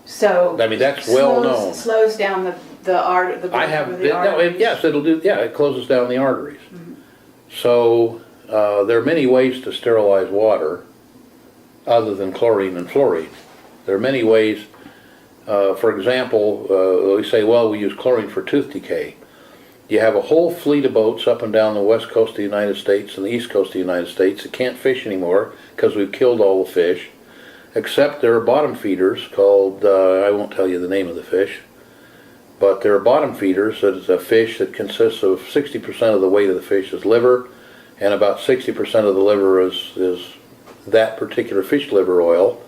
so. I mean, that's well known. Slows down the I have, the arteries. yes, it'll do, yeah, it closes down the arteries. So, there are many ways to sterilize water other than chlorine and fluorine. There are many ways, for example, we say, well, we use chlorine for tooth decay. You have a whole fleet of boats up and down the west coast of the United States and the east coast of the United States that can't fish anymore because we've killed all the fish, except there are bottom feeders called, I won't tell you the name of the fish, but there are bottom feeders that is a fish that consists of 60% of the weight of the fish is liver, and about 60% of the liver is that particular fish liver oil,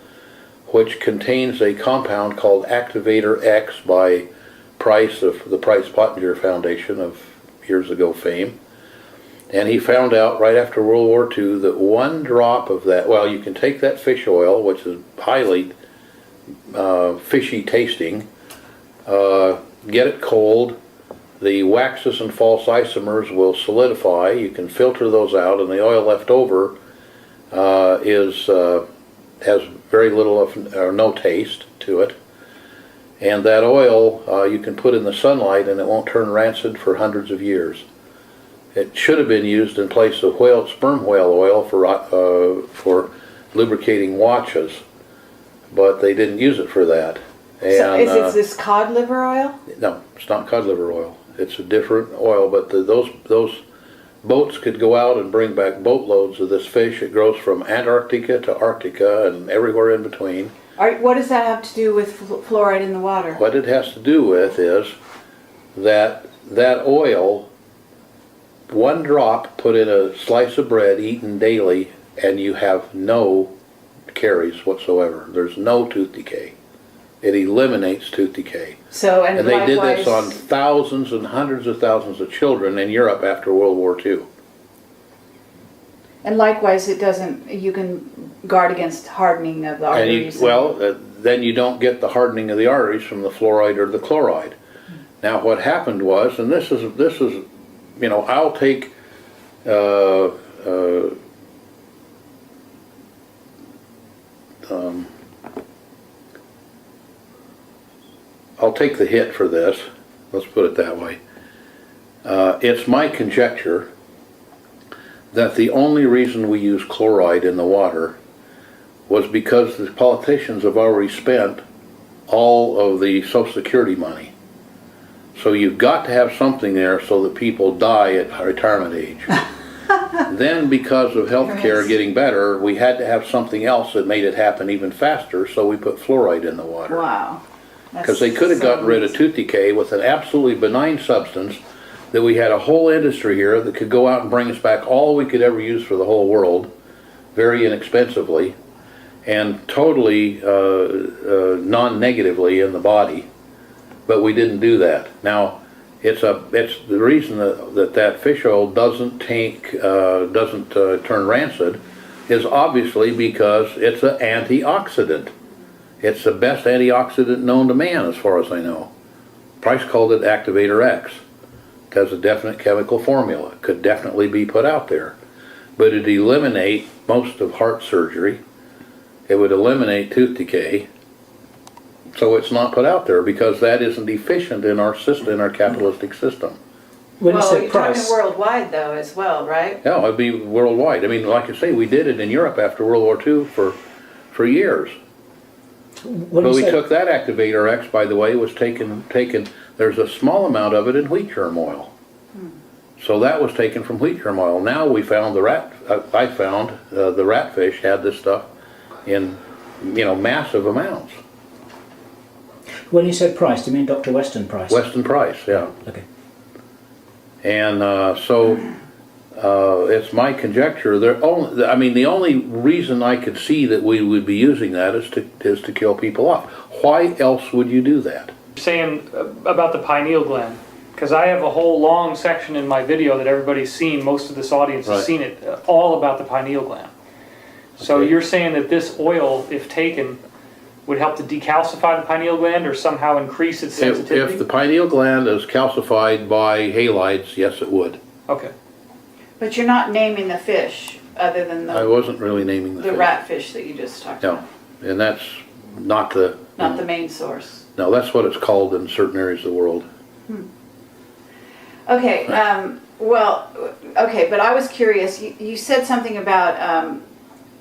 which contains a compound called Activator X by Price of the Price Pottinger Foundation of years ago fame. And he found out right after World War II that one drop of that, well, you can take that fish oil, which is highly fishy tasting, get it cold, the waxes and false isomers will solidify, you can filter those out, and the oil left over has very little or no taste to it. And that oil you can put in the sunlight and it won't turn rancid for hundreds of years. It should have been used in place of sperm whale oil for lubricating watches, but they didn't use it for that. And, So is it this cod liver oil? no, it's not cod liver oil. It's a different oil, but those boats could go out and bring back boatloads of this fish. It grows from Antarctica to Arctica and everywhere in between. What does that have to do with fluoride in the water? What it has to do with is that oil, one drop put in a slice of bread eaten daily, and you have no caries whatsoever. There's no tooth decay. It eliminates tooth decay. So, And they did this on thousands and hundreds of thousands of children in Europe after World War II. And likewise, it doesn't, you can guard against hardening of the arteries. Then you don't get the hardening of the arteries from the fluoride or the chloride. Now what happened was, and this is, you know, I'll take I'll take the hit for this, let's put it that way. It's my conjecture that the only reason we use chloride in the water was because the politicians have already spent all of the Social Security money. So you've got to have something there so that people die at retirement age. Then because of healthcare getting better, we had to have something else that made it happen even faster, so we put fluoride in the water. Wow. Because they could have gotten rid of tooth decay with an absolutely benign substance that we had a whole industry here that could go out and bring us back all we could ever use for the whole world, very inexpensively, and totally non-negatively in the body. But we didn't do that. Now, it's the reason that fish oil doesn't turn rancid is obviously because it's an antioxidant. It's the best antioxidant known to man, as far as I know. Price called it Activator X. It has a definite chemical formula. It could definitely be put out there. But it'd eliminate most of heart surgery. It would eliminate tooth decay. So it's not put out there because that isn't efficient in our system, in our capitalistic system. When you Well, say you're price, talking worldwide though as well, right? Yeah, it'd be worldwide. I mean, like I say, we did it in Europe after World War II for years. when But you we say, took that Activator X, by the way, was taken, there's a small amount of it in wheat germ oil. So that was taken from wheat germ oil. Now we found I found the ratfish had this stuff in massive amounts. When you said Price, do you mean Dr. Weston Price? Weston Price, yeah. Okay. And it's my conjecture. The only reason I could see that we would be using that is to kill people off. Why else would you do that? Saying about the pineal gland, because I have a whole long section in my video that everybody's seen, most of this audience has Right. seen it, all about the pineal gland. So Okay. you're saying that this oil, if taken, would help to decalcify the pineal gland or somehow increase its sensitivity? If the pineal gland is calcified by halides, yes, it would. Okay. But you're not naming the fish other than I the wasn't really naming the fish. ratfish that you just talked No, about. and that's not the. Not the main source. No, that's what it's called in certain areas of the world. Okay, but I was curious, you said something about,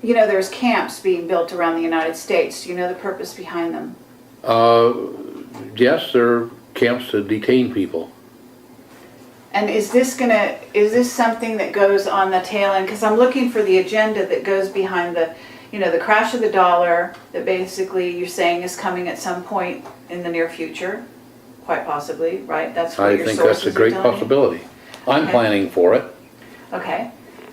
there's camps being built around the United States. Do you know the purpose behind them? Yes, there are camps to detain people. And is this something that goes on the tail end? Because I'm looking for the agenda that goes behind the crash of the dollar that basically you're saying is coming at some point in the near future, quite possibly, right? That's what I your think sources that's a are great telling you? possibility. I'm Okay. planning for it. Okay.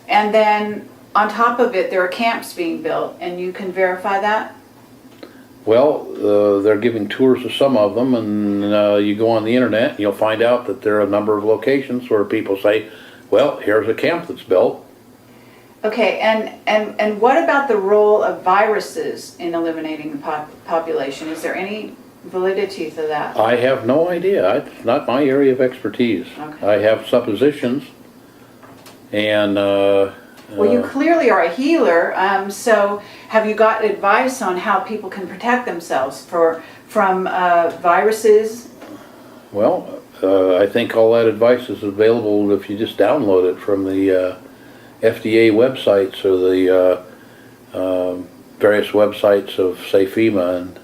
And then on top of it, there are camps being built, and you can verify that? Well, they're giving tours of some of them, and you go on the internet and you'll find out that there are a number of locations where people say, well, here's a camp that's built. Okay, and what about the role of viruses in eliminating the population? Is there any validity to that? I have no idea. It's not my area of expertise. Okay. I have suppositions, and Well, you clearly are a healer, so have you got advice on how people can protect themselves from viruses? I think all that advice is available if you just download it from the FDA websites or the various websites of, say, FEMA and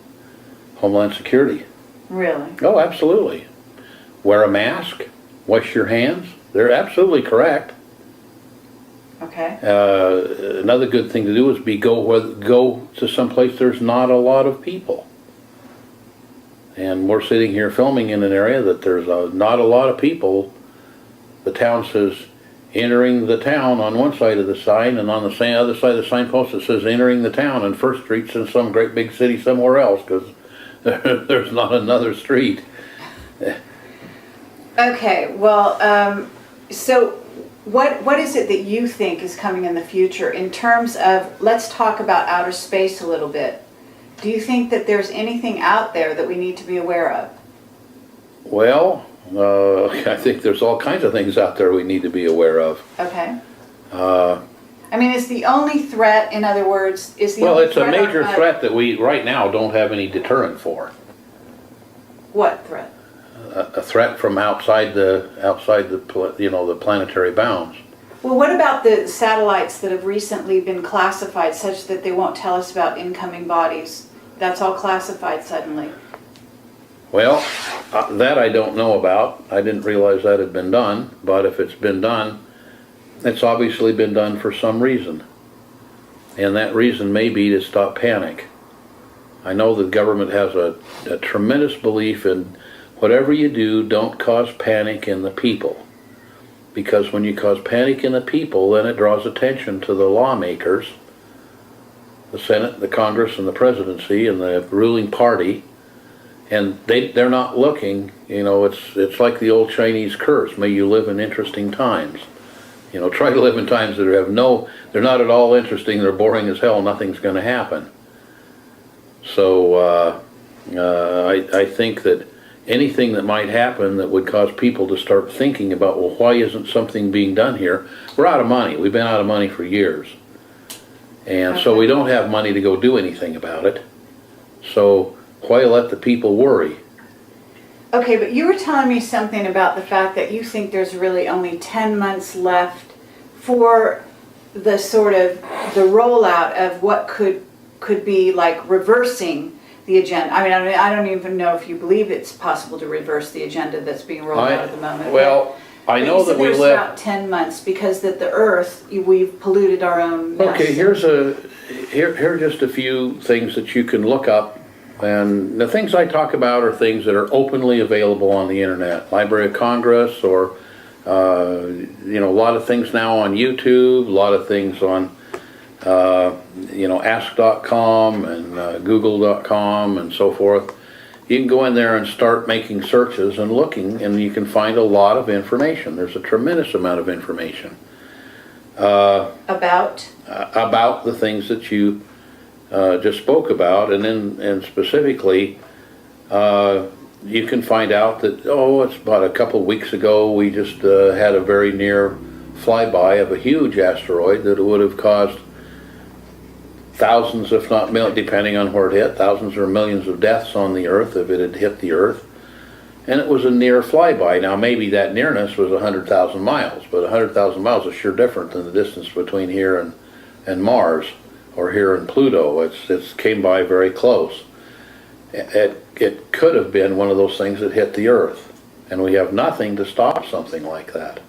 Homeland Security. Really? Oh, absolutely. Wear a mask, wash your hands. They're absolutely correct. Okay. Another good thing to do is go to some place there's not a lot of people. And we're sitting here filming in an area that there's not a lot of people. The town says entering the town on one side of the sign, and on the other side of the signpost it says entering the town, and First Street's in some great big city somewhere else because there's not another street. Okay, well, so what is it that you think is coming in the future in terms of, let's talk about outer space a little bit. Do you think that there's anything out there that we need to be aware of? Well, I think there's all kinds of things out there we need to be aware of. Okay. I mean, is the only threat, in other words, is the Well, only it's a threat major our- threat that we right now don't have any deterrent for. What threat? A threat from outside the the planetary bounds. Well, what about the satellites that have recently been classified such that they won't tell us about incoming bodies? That's all classified suddenly. Well, that I don't know about. I didn't realize that had been done, but if it's been done, it's obviously been done for some reason. And that reason may be to stop panic. I know the government has a tremendous belief in whatever you do, don't cause panic in the people. Because when you cause panic in the people, then it draws attention to the lawmakers, the Senate, the Congress, and the presidency, and the ruling party. And they're not looking, it's like the old Chinese curse, may you live in interesting times. Try to live in times that they're not at all interesting, they're boring as hell, nothing's going to happen. So I think that anything that might happen that would cause people to start thinking about, well, why isn't something being done here? We're out of money. We've been out of money for years. And so we don't have money to go do anything about it. So why let the people worry? Okay, but you were telling me something about the fact that you think there's really only 10 months left for the the rollout of what could be like reversing the agenda. I don't even know if you believe it's possible to reverse the agenda that's being rolled out at the moment. I know that we there's live. about 10 months because that the Earth, we've polluted our own mess. Okay, here are just a few things that you can look up. And the things I talk about are things that are openly available on the internet. Library of Congress, or, you know, a lot of things now on YouTube, a lot of things on, you know, ask.com and google.com and so forth. You can go in there and start making searches and looking, and you can find a lot of information. There's a tremendous amount of information. About the things that you just spoke about, and specifically, you can find out that, it's about a couple weeks ago we just had a very near flyby of a huge asteroid that would have caused thousands, if not millions, depending on where it hit, thousands or millions of deaths on the Earth if it had hit the Earth. And it was a near flyby. Now maybe that nearness was 100,000 miles, but 100,000 miles is sure different than the distance between here and Mars, or here in Pluto. It's came by very close. It could have been one of those things that hit the Earth, and we have nothing to stop something like that.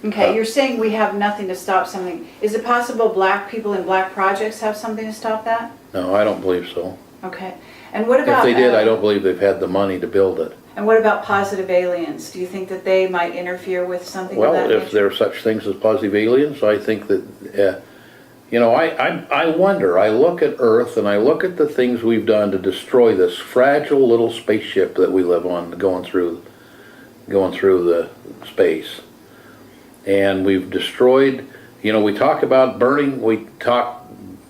Okay, you're saying we have nothing to stop something. Is it possible black people in black projects have something to stop that? No, I don't believe so. Okay. And what about... If they did, I don't believe they've had the money to build it. And what about positive aliens? Do you think that they might interfere with something of that Well, nature? if there are such things as positive aliens, I think that, you know, I wonder, I look at Earth and I look at the things we've done to destroy this fragile little spaceship that we live on, going through the space. And we've destroyed, you know, we talk about burning, we talk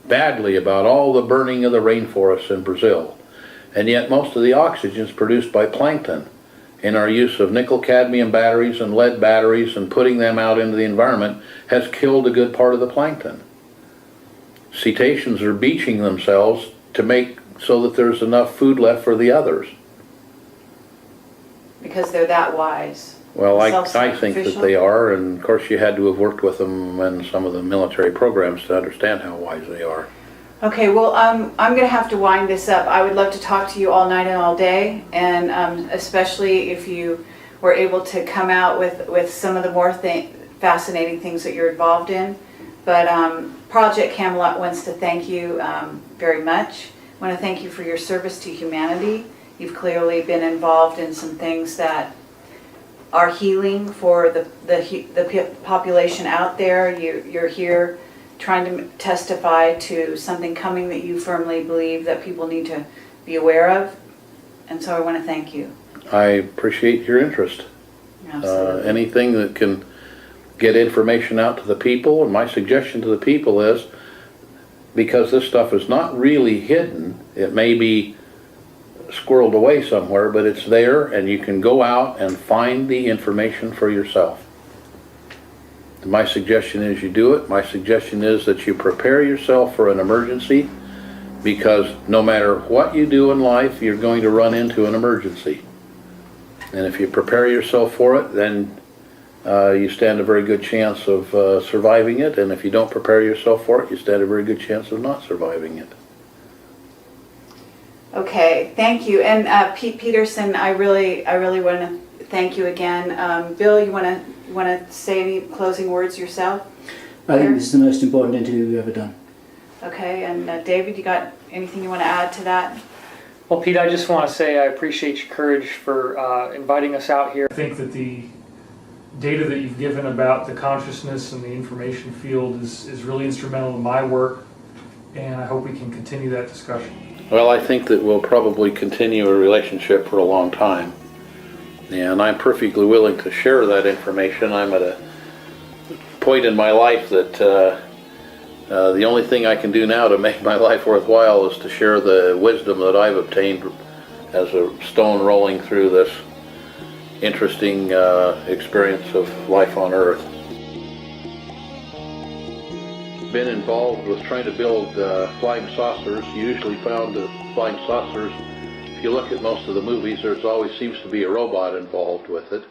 badly about all the burning of the rainforests in Brazil. And yet most of the oxygen is produced by plankton. And our use of nickel-cadmium batteries and lead batteries and putting them out into the environment has killed a good part of the plankton. Cetaceans are beaching themselves to make so that there's enough food left for the others. Because they're that wise. Well, I think that they are, and of course you had to have worked with them in some of the military programs to understand how wise they are. Okay, well, I'm going to have to wind this up. I would love to talk to you all night and all day, and especially if you were able to come out with some of the more fascinating things that you're involved in. But Project Camelot wants to thank you very much. I want to thank you for your service to humanity. You've clearly been involved in some things that are healing for the population out there. You're here trying to testify to something coming that you firmly believe that people need to be aware of. And so I want to thank you. I appreciate your interest. Absolutely. Anything that can get information out to the people, and my suggestion to the people is, because this stuff is not really hidden, it may be squirreled away somewhere, but it's there, and you can go out and find the information for yourself. My suggestion is you do it. My suggestion is that you prepare yourself for an emergency, because no matter what you do in life, you're going to run into an emergency. And if you prepare yourself for it, then you stand a very good chance of surviving it. And if you don't prepare yourself for it, you stand a very good chance of not surviving it. Okay, thank you. And Pete Peterson, I really want to thank you again. Bill, you want to say any closing words yourself? I think this is the most important interview we've ever done. Okay, and David, you got anything you want to add to that? Well, Pete, I just want to say I appreciate your courage for inviting us out here. I think that the data that you've given about the consciousness and the information field is really instrumental in my work, and I hope we can continue that discussion. Well, I think that we'll probably continue a relationship for a long time. And I'm perfectly willing to share that information. I'm at a point in my life that the only thing I can do now to make my life worthwhile is to share the wisdom that I've obtained as a stone rolling through this interesting experience of life on Earth. Been involved with trying to build flying saucers. You usually found that flying saucers, if you look at most of the movies, there's always seems to be a robot involved with it.